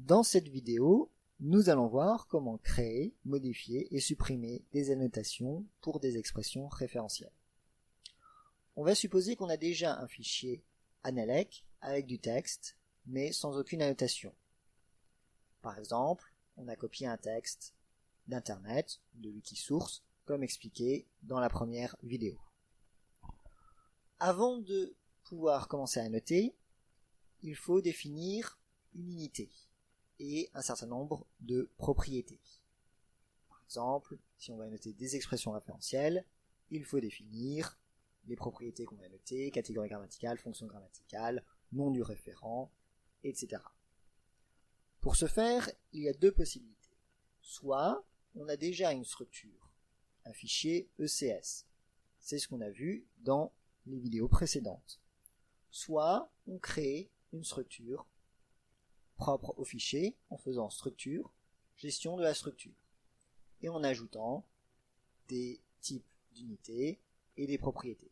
Dans cette vidéo, nous allons voir comment créer, modifier et supprimer des annotations pour des expressions référentielles. On va supposer qu'on a déjà un fichier Analec avec du texte, mais sans aucune annotation. Par exemple, on a copié un texte d'Internet, de Wikisource, comme expliqué dans la première vidéo. Avant de pouvoir commencer à annoter, il faut définir une unité et un certain nombre de propriétés. Par exemple, si on va noter des expressions référentielles, il faut définir les propriétés qu'on va noter, catégorie grammaticale, fonction grammaticale, nom du référent, etc. Pour ce faire, il y a deux possibilités. Soit on a déjà une structure, un fichier ECS. C'est ce qu'on a vu dans les vidéos précédentes. Soit on crée une structure propre au fichier en faisant structure, gestion de la structure, et en ajoutant des types d'unités et des propriétés.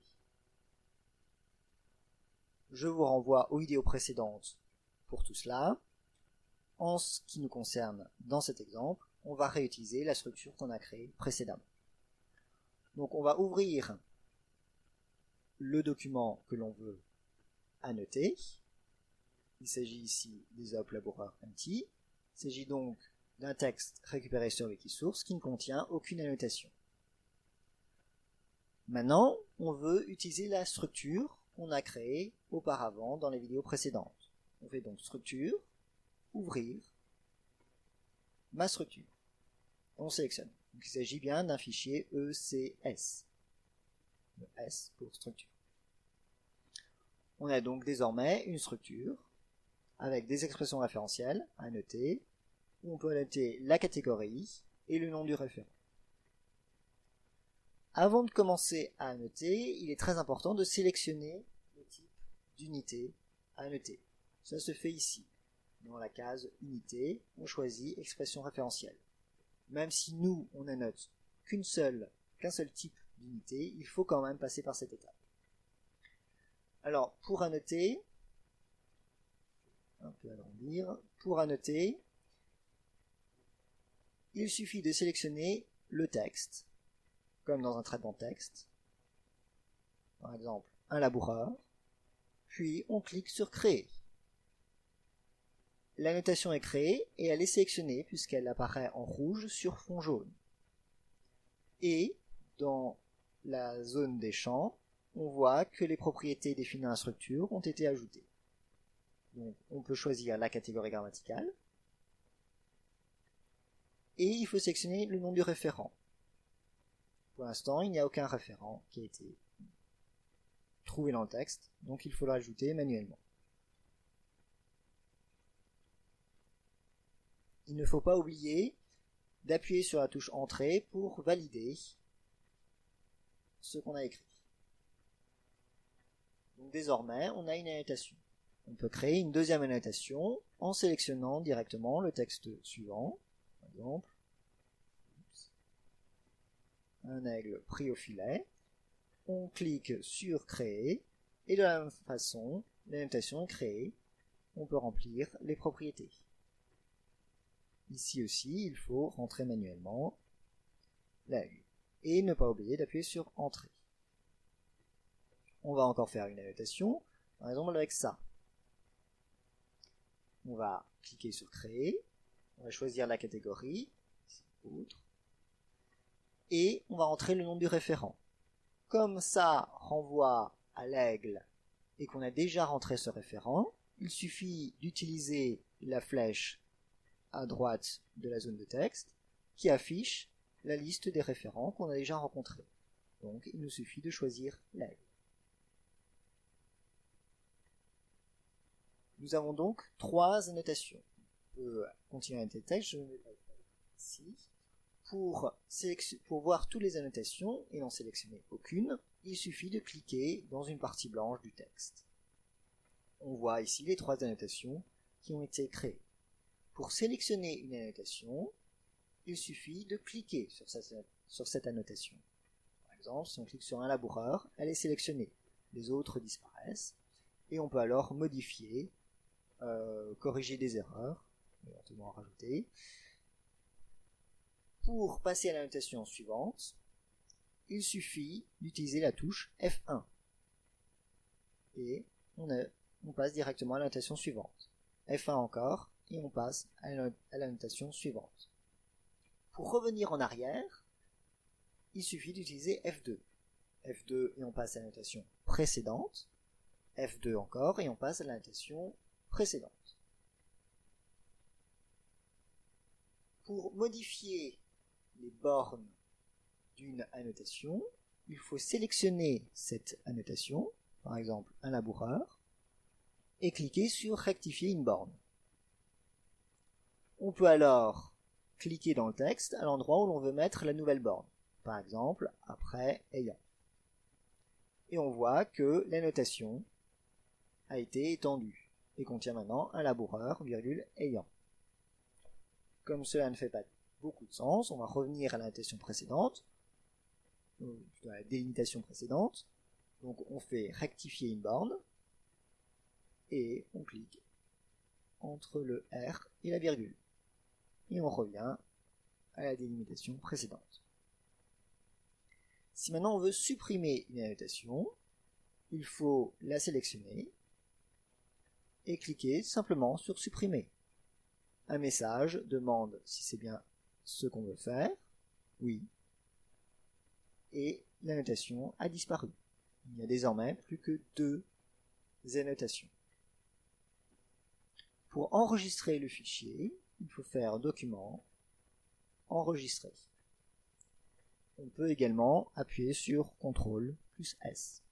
Je vous renvoie aux vidéos précédentes pour tout cela. En ce qui nous concerne dans cet exemple, on va réutiliser la structure qu'on a créée précédemment. Donc on va ouvrir le document que l'on veut annoter. Il s'agit ici des Hop Laboureur Empty. Il s'agit donc d'un texte récupéré sur Wikisource qui ne contient aucune annotation. Maintenant, on veut utiliser la structure qu'on a créée auparavant dans les vidéos précédentes. On fait donc structure, ouvrir, ma structure. On sélectionne. Donc il s'agit bien d'un fichier ECS. Le S pour structure. On a donc désormais une structure avec des expressions référentielles à noter, où on peut noter la catégorie et le nom du référent. Avant de commencer à annoter, il est très important de sélectionner le type d'unité à annoter. Ça se fait ici. Dans la case unité, on choisit expression référentielle. Même si nous, on annote qu'un seul type d'unité, il faut quand même passer par cette étape. Alors, pour annoter, il suffit de sélectionner le texte, comme dans un traitement de texte, par exemple un laboureur, puis on clique sur créer. L'annotation est créée et elle est sélectionnée puisqu'elle apparaît en rouge sur fond jaune. Et dans la zone des champs, on voit que les propriétés définies dans la structure ont été ajoutées. Donc on peut choisir la catégorie grammaticale et il faut sélectionner le nom du référent. Pour l'instant, il n'y a aucun référent qui a été trouvé dans le texte, donc il faut l'ajouter manuellement. Il ne faut pas oublier d'appuyer sur la touche Entrée pour valider ce qu'on a écrit. Donc désormais, on a une annotation. On peut créer une deuxième annotation en sélectionnant directement le texte suivant. Par exemple, un aigle pris au filet. On clique sur Créer et de la même façon, l'annotation est créée. On peut remplir les propriétés. Ici aussi, il faut rentrer manuellement l'aigle. Et ne pas oublier d'appuyer sur Entrée. On va encore faire une annotation, par exemple avec ça. On va cliquer sur Créer, on va choisir la catégorie, autre, et on va rentrer le nom du référent. Comme ça renvoie à l'aigle et qu'on a déjà rentré ce référent, il suffit d'utiliser la flèche à droite de la zone de texte qui affiche la liste des référents qu'on a déjà rencontrés. Donc il nous suffit de choisir l'aigle. Nous avons donc trois annotations. On peut continuer à noter, je vais ici. Pour voir toutes les annotations et n'en sélectionner aucune, il suffit de cliquer dans une partie blanche du texte. On voit ici les trois annotations qui ont été créées. Pour sélectionner une annotation, il suffit de cliquer sur cette annotation. Par exemple, si on clique sur un laboureur, elle est sélectionnée. Les autres disparaissent. Et on peut alors modifier, corriger des erreurs éventuellement rajouter. Pour passer à la notation suivante, il suffit d'utiliser la touche F1. Et on passe directement à la notation suivante. F1 encore, et on passe à la notation suivante. Pour revenir en arrière, il suffit d'utiliser F2. F2 et on passe à la notation précédente. F2 encore et on passe à la notation précédente. Pour modifier les bornes d'une annotation, il faut sélectionner cette annotation, par exemple un laboureur, et cliquer sur rectifier une borne. On peut alors cliquer dans le texte à l'endroit où l'on veut mettre la nouvelle borne, par exemple après ayant. Et on voit que l'annotation a été étendue et contient maintenant un laboureur, virgule, ayant. Comme cela ne fait pas beaucoup de sens, on va revenir à la notation précédente, à la délimitation précédente. Donc on fait rectifier une borne et on clique entre le R et la virgule. Et on revient à la délimitation précédente. Si maintenant on veut supprimer une annotation, il faut la sélectionner et cliquer simplement sur supprimer. Un message demande si c'est bien ce qu'on veut faire, oui, et l'annotation a disparu. Il n'y a désormais plus que 2 annotations. Pour enregistrer le fichier, il faut faire document, enregistrer. On peut également appuyer sur CTRL plus S.